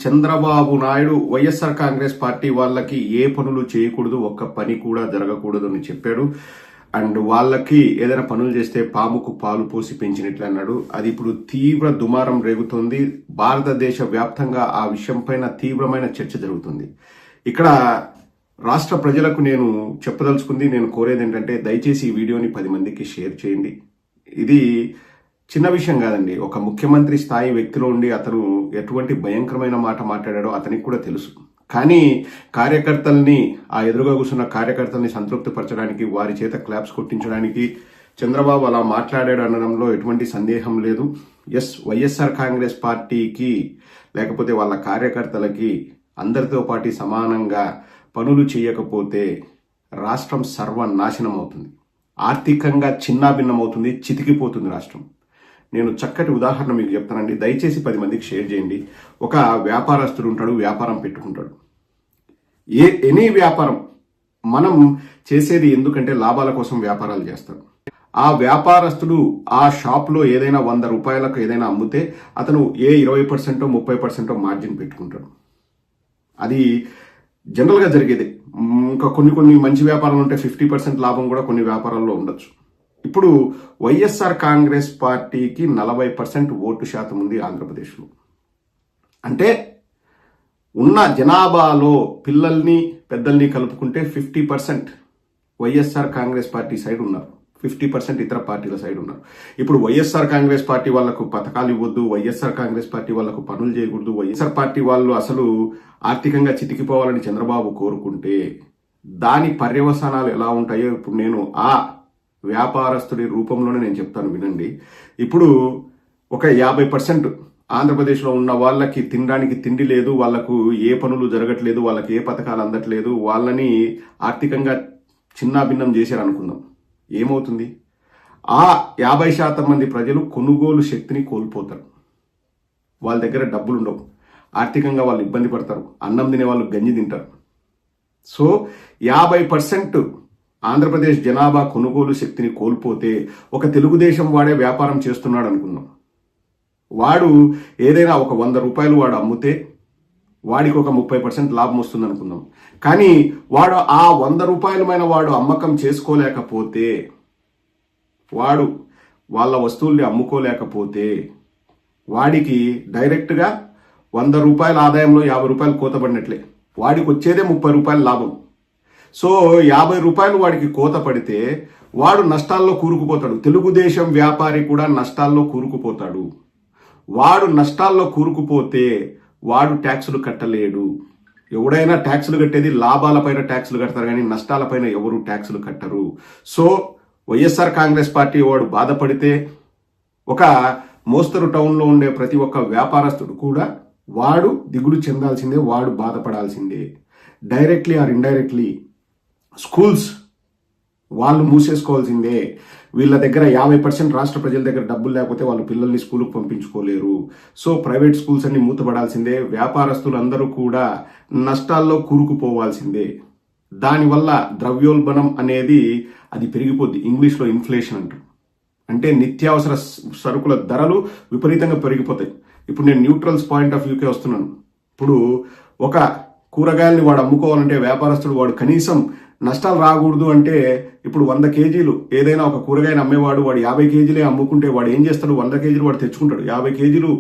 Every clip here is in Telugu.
చంద్రబాబు నాయుడు వైఎస్ఆర్ కాంగ్రెస్ పార్టీ వాళ్ళకి ఏ పనులు చేయకూడదు, ఒక్క పని కూడా జరగకూడదు అని చెప్పాడు. అండ్ వాళ్ళకి ఏదైనా పనులు చేస్తే పాముకు పాలు పోసి పెంచినట్లు అన్నాడు. అది ఇప్పుడు తీవ్ర దుమారం రేగుతోంది. భారతదేశ వ్యాప్తంగా ఆ విషయం పైన తీవ్రమైన చర్చ జరుగుతుంది. ఇక్కడ రాష్ట్ర ప్రజలకు నేను చెప్పదలుచుకుంది, నేను కోరేది ఏంటంటే దయచేసి ఈ వీడియోని 10 మందికి షేర్ చేయండి. ఇది చిన్న విషయం కాదండి. ఒక ముఖ్యమంత్రి స్థాయి వ్యక్తిలో ఉండి అతను ఎటువంటి భయంకరమైన మాట మాట్లాడాడో అతనికి కూడా తెలుసు. కానీ కార్యకర్తల్ని, ఆ ఎదురుగా కూర్చున్న కార్యకర్తల్ని సంతృప్తిపరచడానికి, వారి చేత క్లాప్స్ కొట్టించడానికి చంద్రబాబు అలా మాట్లాడాడు అనడంలో ఎటువంటి సందేహం లేదు. వైఎస్ఆర్ కాంగ్రెస్ పార్టీకి లేకపోతే వాళ్ళ కార్యకర్తలకి అందరితో పాటు సమానంగా పనులు చేయకపోతే రాష్ట్రం సర్వనాశనం అవుతుంది. ఆర్థికంగా చిన్నాభిన్నమవుతుంది, చితికిపోతుంది రాష్ట్రం. నేను చక్కటి ఉదాహరణ మీకు చెప్తానండి. దయచేసి 10 మందికి షేర్ చేయండి. ఒక వ్యాపారస్తుడు ఉంటాడు, వ్యాపారం పెట్టుకుంటాడు. ఎనీ వ్యాపారం మనం చేసేది ఎందుకంటే లాభాల కోసం వ్యాపారాలు చేస్తాడు. ఆ వ్యాపారస్తుడు ఆ షాప్లో ఏదైనా 100 రూపాయలకు ఏదైనా అమ్మితే అతను 20%, 30% మార్జిన్ పెట్టుకుంటాడు. అది జనరల్గా జరిగేది. ఇంకా కొన్ని మంచి వ్యాపారాలు ఉంటే 50% లాభం కూడా కొన్ని వ్యాపారాల్లో ఉండొచ్చు. ఇప్పుడు వైఎస్ఆర్ కాంగ్రెస్ పార్టీకి 40% ఓటు శాతం ఉంది ఆంధ్రప్రదేశ్లో. అంటే ఉన్న జనాభాలో పిల్లల్ని పెద్దల్ని కలుపుకుంటే 50% వైఎస్ఆర్ కాంగ్రెస్ పార్టీ సైడ్ ఉన్నారు, 50% ఇతర పార్టీల సైడ్ ఉన్నారు. ఇప్పుడు వైఎస్ఆర్ కాంగ్రెస్ పార్టీ వాళ్లకు పథకాలు ఇవ్వద్దు, వైఎస్ఆర్ కాంగ్రెస్ పార్టీ వాళ్లకు పనులు చేయకూడదు, వైఎస్ఆర్ పార్టీ వాళ్ళు అసలు ఆర్థికంగా చితికిపోవాలని చంద్రబాబు కోరుకుంటే దాని పర్యవసానాలు ఎలా ఉంటాయో ఇప్పుడు నేను ఆ వ్యాపారస్తుడి రూపంలోనే నేను చెప్తాను, వినండి. ఇప్పుడు ఒక 50% ఆంధ్రప్రదేశ్లో ఉన్న వాళ్ళకి తినడానికి తిండి లేదు, వాళ్లకు ఏ పనులు జరగట్లేదు, వాళ్ళకి ఏ పథకాలు అందట్లేదు, వాళ్ళని ఆర్థికంగా చిన్నాభిన్నం చేశారు అనుకుందాం. ఏమవుతుంది? ఆ 50% మంది ప్రజలు కొనుగోలు శక్తిని కోల్పోతారు. వాళ్ళ దగ్గర డబ్బులు ఉండవు, ఆర్థికంగా వాళ్ళు ఇబ్బంది పడతారు, అన్నం తినే వాళ్ళు గంజి తింటారు. సో 50% ఆంధ్రప్రదేశ్ జనాభా కొనుగోలు శక్తిని కోల్పోతే ఒక తెలుగుదేశం వాడే వ్యాపారం చేస్తున్నాడు అనుకుందాం. వాడు ఏదైనా ఒక 100 రూపాయలు వాడు అమ్మితే వాడికి ఒక 30% లాభం వస్తుంది అనుకుందాం. కానీ వాడు ఆ 100 రూపాయలమైన వాడు అమ్మకం చేసుకోలేకపోతే, వాడు వాళ్ళ వస్తువుల్ని అమ్ముకోలేకపోతే వాడికి డైరెక్ట్గా 100 రూపాయల ఆదాయంలో 50 రూపాయలు కోతపడినట్లే. వాడికి వచ్చేదే 30 రూపాయల లాభం. సో 50 రూపాయలు వాడికి కోత పడితే వాడు నష్టాల్లో కూరుకుపోతాడు. తెలుగుదేశం వ్యాపారి కూడా నష్టాల్లో కూరుకుపోతాడు. వాడు నష్టాల్లో కూరుకుపోతే వాడు ట్యాక్సులు కట్టలేడు. ఎవడైనా ట్యాక్సులు కట్టేది లాభాలపైన ట్యాక్సులు కడతారు, కానీ నష్టాలపైన ఎవరు ట్యాక్సులు కట్టరు. సో వైఎస్ఆర్ కాంగ్రెస్ పార్టీ వాడు బాధపడితే ఒక మోస్తరు టౌన్లో ఉండే ప్రతి ఒక్క వ్యాపారస్తుడు కూడా వాడు దిగులు చెందాల్సిందే, వాడు బాధపడాల్సిందే. డైరెక్ట్లీ ఆర్ ఇండైరెక్ట్లీ స్కూల్స్ వాళ్ళు మూసేసుకోవాల్సిందే. వీళ్ళ దగ్గర 50% రాష్ట్ర ప్రజల దగ్గర డబ్బులు లేకపోతే వాళ్ళు పిల్లల్ని స్కూల్కి పంపించుకోలేరు. సో ప్రైవేట్ స్కూల్స్ అన్ని మూతపడాల్సిందే. వ్యాపారస్తులు అందరూ కూడా నష్టాల్లో కూరుకుపోవాల్సిందే. దానివల్ల ద్రవ్యోల్బణం అనేది అది పెరిగిపోద్ది. ఇంగ్లీష్లో ఇన్ఫ్లేషన్ అంటారు. అంటే నిత్యావసర సరుకుల ధరలు విపరీతంగా పెరిగిపోతాయి. ఇప్పుడు నేను న్యూట్రల్స్ పాయింట్ ఆఫ్ వ్యూకే వస్తున్నాను. ఇప్పుడు ఒక కూరగాయలని వాడు అమ్ముకోవాలంటే వ్యాపారస్తుడు వాడు కనీసం నష్టాలు రాకూడదు అంటే ఇప్పుడు 100 కేజీలు ఏదైనా ఒక కూరగాయని అమ్మేవాడు వాడు 50 కేజీలే అమ్ముకుంటే వాడు ఏం చేస్తాడు? 100 కేజీలు వాడు తెచ్చుకుంటాడు, 50 కేజీలు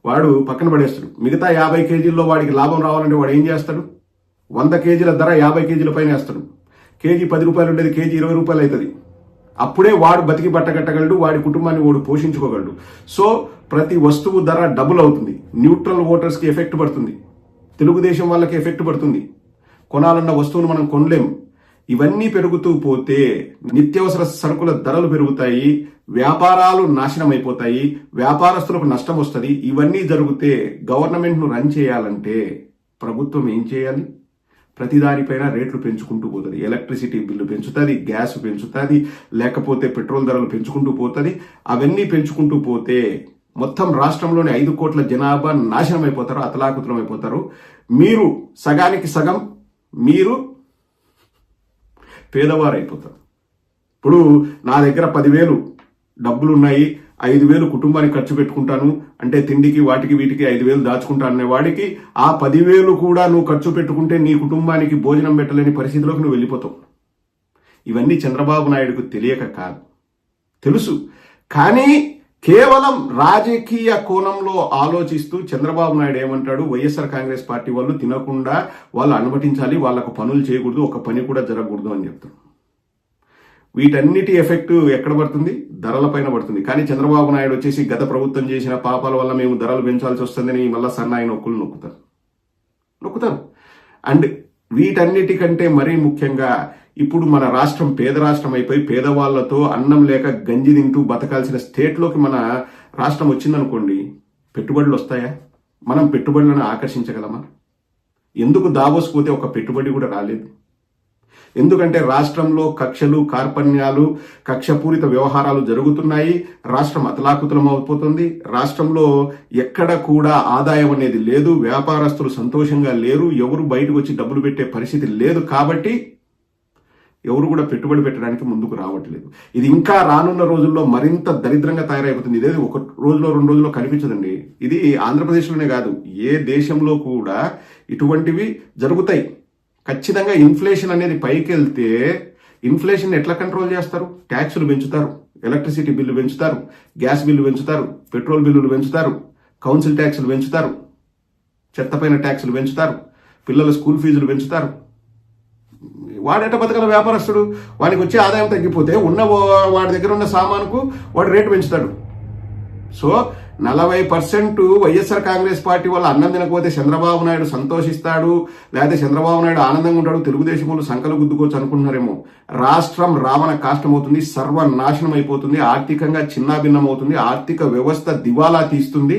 వాడు పక్కన పడేస్తాడు. మిగతా 50 కేజీల్లో వాడికి లాభం రావాలంటే వాడు ఏం చేస్తాడు? 100 కేజీల ధర 50 కేజీల పైన వేస్తాడు. కేజీ 10 రూపాయలు ఉండేది కేజీ 20 రూపాయలు అవుతుంది. అప్పుడే వాడు బతికి బట్టగట్టగలడు, వాడి కుటుంబాన్ని వాడు పోషించుకోగలడు. సో ప్రతి వస్తువు ధర డబుల్ అవుతుంది. న్యూట్రల్ ఓటర్స్కి ఎఫెక్ట్ పడుతుంది, తెలుగుదేశం వాళ్ళకి ఎఫెక్ట్ పడుతుంది. కొనాలన్న వస్తువును మనం కొనలేము. ఇవన్నీ పెరుగుతూ పోతే నిత్యావసర సరుకుల ధరలు పెరుగుతాయి, వ్యాపారాలు నాశనం అయిపోతాయి, వ్యాపారస్తులకు నష్టం వస్తుంది. ఇవన్నీ జరిగితే గవర్నమెంట్ను రన్ చేయాలంటే ప్రభుత్వం ఏం చేయాలి? ప్రతిదానిపైన రేట్లు పెంచుకుంటూ పోతుంది. ఎలక్ట్రిసిటీ బిల్లు పెంచుతుంది, గ్యాస్ పెంచుతుంది, లేకపోతే పెట్రోల్ ధరలు పెంచుకుంటూ పోతుంది. అవన్నీ పెంచుకుంటూ పోతే మొత్తం రాష్ట్రంలోని 5 కోట్ల జనాభా నాశనం అయిపోతారు, అతలాకుతలం అయిపోతారు. మీరు సగానికి సగం మీరు పేదవారు అయిపోతారు. ఇప్పుడు నా దగ్గర 10,000 డబ్బులు ఉన్నాయి, 5,000 కుటుంబానికి ఖర్చు పెట్టుకుంటాను అంటే తిండికి వాటికి వీటికి 5,000 దాచుకుంటాను అనే వాడికి ఆ 10,000 కూడా నువ్వు ఖర్చు పెట్టుకుంటే నీ కుటుంబానికి భోజనం పెట్టలేని పరిస్థితిలోకి నువ్వు వెళ్ళిపోతావు. ఇవన్నీ చంద్రబాబు నాయుడుకు తెలియక కాదు, తెలుసు. కానీ కేవలం రాజకీయ కోణంలో ఆలోచిస్తూ చంద్రబాబు నాయుడు ఏమంటాడు, వైఎస్ఆర్ కాంగ్రెస్ పార్టీ వాళ్ళు తినకుండా వాళ్ళు అనుమతించాలి, వాళ్ళకు పనులు చేయకూడదు, ఒక పని కూడా జరగకూడదు అని చెప్తాడు. వీటన్నిటి ఎఫెక్ట్ ఎక్కడ పడుతుంది? ధరల పైన పడుతుంది. కానీ చంద్రబాబు నాయుడు వచ్చేసి గత ప్రభుత్వం చేసిన పాపాల వల్ల మేము ధరలు పెంచాల్సి వస్తుందని మళ్ళా సన్నాయి నొక్కులు నొక్కుతారు. అండ్ వీటన్నిటికంటే మరీ ముఖ్యంగా ఇప్పుడు మన రాష్ట్రం పేద రాష్ట్రం అయిపోయి పేదవాళ్లతో అన్నం లేక గంజి తింటూ బతకాల్సిన స్టేట్లోకి మన రాష్ట్రం వచ్చిందనుకోండి, పెట్టుబడులు వస్తాయా? మనం పెట్టుబడులను ఆకర్షించగలమా? ఎందుకు దావోస్ పోతే ఒక పెట్టుబడి కూడా రాలేదు? ఎందుకంటే రాష్ట్రంలో కక్షలు, కార్పణ్యాలు, కక్షపూరిత వ్యవహారాలు జరుగుతున్నాయి. రాష్ట్రం అతలాకుతలం అయిపోతుంది. రాష్ట్రంలో ఎక్కడ కూడా ఆదాయం అనేది లేదు. వ్యాపారస్తులు సంతోషంగా లేరు. ఎవరు బయటకు వచ్చి డబ్బులు పెట్టే పరిస్థితి లేదు. కాబట్టి ఎవరు కూడా పెట్టుబడి పెట్టడానికి ముందుకు రావట్లేదు. ఇది ఇంకా రానున్న రోజుల్లో మరింత దరిద్రంగా తయారైపోతుంది. ఇదేది ఒక రోజులో 2 రోజుల్లో కనిపించదండి. ఇది ఆంధ్రప్రదేశ్లోనే కాదు, ఏ దేశంలో కూడా ఇటువంటివి జరుగుతాయి. ఖచ్చితంగా ఇన్ఫ్లేషన్ అనేది పైకి వెళ్తే ఇన్ఫ్లేషన్ ఎట్లా కంట్రోల్ చేస్తారు? ట్యాక్సులు పెంచుతారు, ఎలక్ట్రిసిటీ బిల్లు పెంచుతారు, గ్యాస్ బిల్లు పెంచుతారు, పెట్రోల్ బిల్లులు పెంచుతారు, కౌన్సిల్ ట్యాక్సులు పెంచుతారు, చెత్తపైన ట్యాక్సులు పెంచుతారు, పిల్లల స్కూల్ ఫీజులు పెంచుతారు. వాడెట బతకల వ్యాపారస్తుడు, వాడికి వచ్చే ఆదాయం తగ్గిపోతే వాడి దగ్గర ఉన్న సామానుకు వాడు రేటు పెంచుతాడు. సో 40% వైఎస్ఆర్ కాంగ్రెస్ పార్టీ వల్ల అన్నం తినకపోతే చంద్రబాబు నాయుడు సంతోషిస్తాడు, లేకపోతే చంద్రబాబు నాయుడు ఆనందంగా ఉంటాడు, తెలుగుదేశం వాళ్ళు సంకలు గుద్దుకోవచ్చు అనుకుంటున్నారేమో. రాష్ట్రం రావణ కాష్టమవుతుంది, సర్వనాశనం అయిపోతుంది, ఆర్థికంగా చిన్నాభిన్నం అవుతుంది, ఆర్థిక వ్యవస్థ దివాలా తీస్తుంది.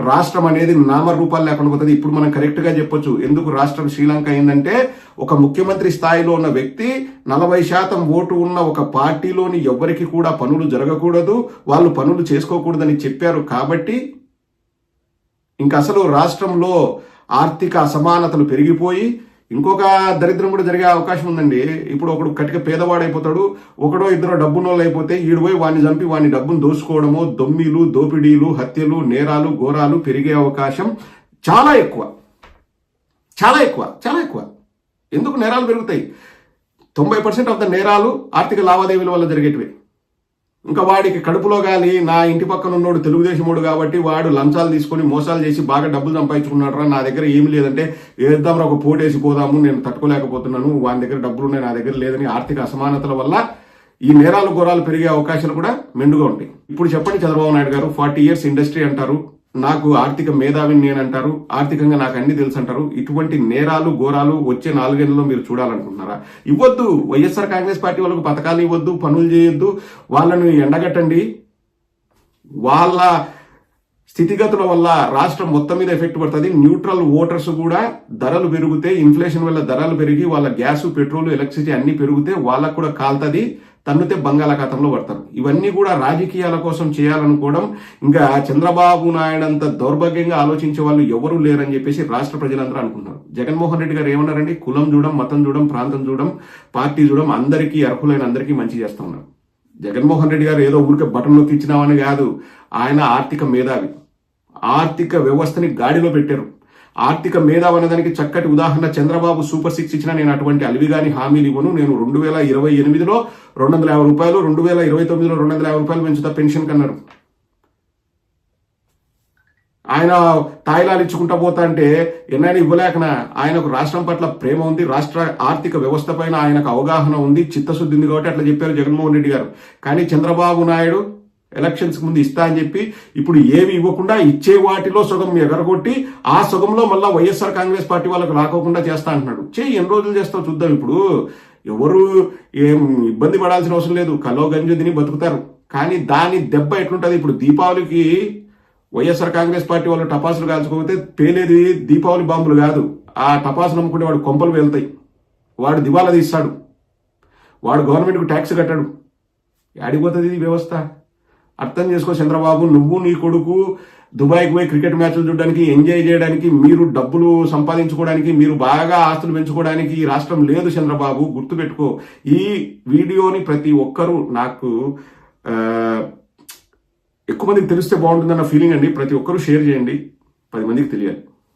రాష్ట్రం అనేది నామరూపాలు లేకుండా పోతుంది. ఇప్పుడు మనం కరెక్ట్ గా చెప్పొచ్చు ఎందుకు రాష్ట్రం శ్రీలంక అయిందంటే, ఒక ముఖ్యమంత్రి స్థాయిలో ఉన్న వ్యక్తి 40% ఓటు ఉన్న ఒక పార్టీలోని ఎవరికి కూడా పనులు జరగకూడదు, వాళ్ళు పనులు చేసుకోకూడదని చెప్పారు. కాబట్టి ఇంక అసలు రాష్ట్రంలో ఆర్థిక అసమానతలు పెరిగిపోయి ఇంకొక దరిద్రం కూడా జరిగే అవకాశం ఉందండి. ఇప్పుడు ఒకడు కటిక పేదవాడైపోతాడు, ఒకడో ఇద్దరు డబ్బునోళ్ళు అయిపోతే ఈడిపోయి వాడిని చంపి వాడిని డబ్బును దోసుకోవడము, దొమ్మిలు, దోపిడీలు, హత్యలు, నేరాలు, ఘోరాలు పెరిగే అవకాశం చాలా ఎక్కువ. ఎందుకు నేరాలు పెరుగుతాయి? 90% ఆఫ్ ద నేరాలు ఆర్థిక లావాదేవీల వల్ల జరిగేటివి. ఇంకా వాడికి కడుపులో గాలి, నా ఇంటి పక్కన ఉన్నోడు తెలుగుదేశమోడు కాబట్టి వాడు లంచాలు తీసుకొని మోసాలు చేసి బాగా డబ్బులు సంపాదించుకున్నాడు రా, నా దగ్గర ఏమి లేదంటే వేద్దాంరా ఒక పోటేసి పోదాము, నేను తట్టుకోలేకపోతున్నాను, వాని దగ్గర డబ్బులు ఉన్నాయి నా దగ్గర లేదని ఆర్థిక అసమానతల వల్ల ఈ నేరాలు ఘోరాలు పెరిగే అవకాశాలు కూడా మెండుగా ఉంటాయి. ఇప్పుడు చెప్పండి చంద్రబాబు నాయుడు గారు, 40 years ఇండస్ట్రీ అంటారు, నాకు ఆర్థిక మేధావిని నేను అంటారు, ఆర్థికంగా నాకు అన్ని తెలుసు అంటారు. ఇటువంటి నేరాలు ఘోరాలు వచ్చే 4 ఏళ్లలో మీరు చూడాలనుకుంటున్నారా? ఇవ్వద్దు. వైఎస్ఆర్ కాంగ్రెస్ పార్టీ వాళ్ళకు పథకాలు ఇవ్వద్దు, పనులు చేయొద్దు, వాళ్ళని ఎండగట్టండి. వాళ్ళ స్థితిగతుల వల్ల రాష్ట్రం మొత్తం మీద ఎఫెక్ట్ పడుతుంది. న్యూట్రల్ ఓటర్స్ కూడా ధరలు పెరిగితే, ఇన్ఫ్లేషన్ వల్ల ధరలు పెరిగి వాళ్ళ గ్యాస్, పెట్రోల్, ఎలక్ట్రిసిటీ అన్ని పెరిగితే వాళ్ళకు కూడా కాల్తుంది, తన్నుతే బంగాళాఖాతంలో పడతారు. ఇవన్నీ కూడా రాజకీయాల కోసం చేయాలనుకోవడం. ఇంకా చంద్రబాబు నాయుడు అంత దౌర్భాగ్యంగా ఆలోచించే వాళ్ళు ఎవరూ లేరని చెప్పేసి రాష్ట్ర ప్రజలందరూ అనుకుంటున్నారు. జగన్మోహన్ రెడ్డి గారు ఏమన్నారండి? కులం చూడం, మతం చూడం, ప్రాంతం చూడం, పార్టీ చూడం, అందరికీ అర్హులైన అందరికీ మంచి చేస్తా ఉన్నారు. జగన్మోహన్ రెడ్డి గారు ఏదో ఊరికే బటన్ నొక్కి ఇచ్చినామని కాదు, ఆయన ఆర్థిక మేధావి. ఆర్థిక వ్యవస్థని గాడిలో పెట్టారు. ఆర్థిక మేధావి అనేదానికి చక్కటి ఉదాహరణ చంద్రబాబు సూపర్ 6 ఇచ్చినా నేను అటువంటి అలివిగాని హామీలు ఇవ్వను. నేను 2028లో 250 రూపాయలు, 2029లో 250 రూపాయలు పెంచుతా పెన్షన్ కన్నారు. ఆయన తాయిలాలు ఇచ్చుకుంటా పోతా అంటే ఎన్నైనా ఇవ్వలేకనా? ఆయనకు రాష్ట్రం పట్ల ప్రేమ ఉంది, రాష్ట్ర ఆర్థిక వ్యవస్థ పైన ఆయనకు అవగాహన ఉంది, చిత్తశుద్ధి ఉంది కాబట్టి అట్లా చెప్పారు జగన్మోహన్ రెడ్డి గారు. కానీ చంద్రబాబు నాయుడు ఎలక్షన్స్ ముందు ఇస్తా అని చెప్పి ఇప్పుడు ఏవి ఇవ్వకుండా ఇచ్చే వాటిలో సగం ఎగరగొట్టి ఆ సగంలో మళ్ళా వైఎస్ఆర్ కాంగ్రెస్ పార్టీ వాళ్ళకు రాకోకుండా చేస్తా అంటున్నాడు. ఎన్ని రోజులు చేస్తావు చూద్దాం. ఇప్పుడు ఎవరు ఏం ఇబ్బంది పడాల్సిన అవసరం లేదు, కలో గంజు తిని బతుకుతారు. కానీ దాని దెబ్బ ఎట్లుంటది? ఇప్పుడు దీపావళికి వైఎస్ఆర్ కాంగ్రెస్ పార్టీ వాళ్ళు టపాసులు కాల్చుకోకపోతే పేలేది దీపావళి బాంబులు కాదు, ఆ టపాసులు అమ్ముకుంటే వాడు కొంపలు వెళ్తాయి, వాడు దివాలా తీస్తాడు, వాడు గవర్నమెంట్కు ట్యాక్స్ కట్టాడు. ఆడిపోతుంది ఈ వ్యవస్థ. అర్థం చేసుకో చంద్రబాబు, నువ్వు నీ కొడుకు దుబాయ్కి పోయి క్రికెట్ మ్యాచ్లు చూడడానికి, ఎంజాయ్ చేయడానికి, మీరు డబ్బులు సంపాదించుకోవడానికి, మీరు బాగా ఆస్తులు పెంచుకోవడానికి ఈ రాష్ట్రం లేదు చంద్రబాబు, గుర్తుపెట్టుకో. ఈ వీడియోని ప్రతి ఒక్కరూ నాకు ఎక్కువ మందికి తెలిస్తే బాగుంటుందన్న ఫీలింగ్ అండి. ప్రతి ఒక్కరూ షేర్ చేయండి, 10 మందికి తెలియాలి.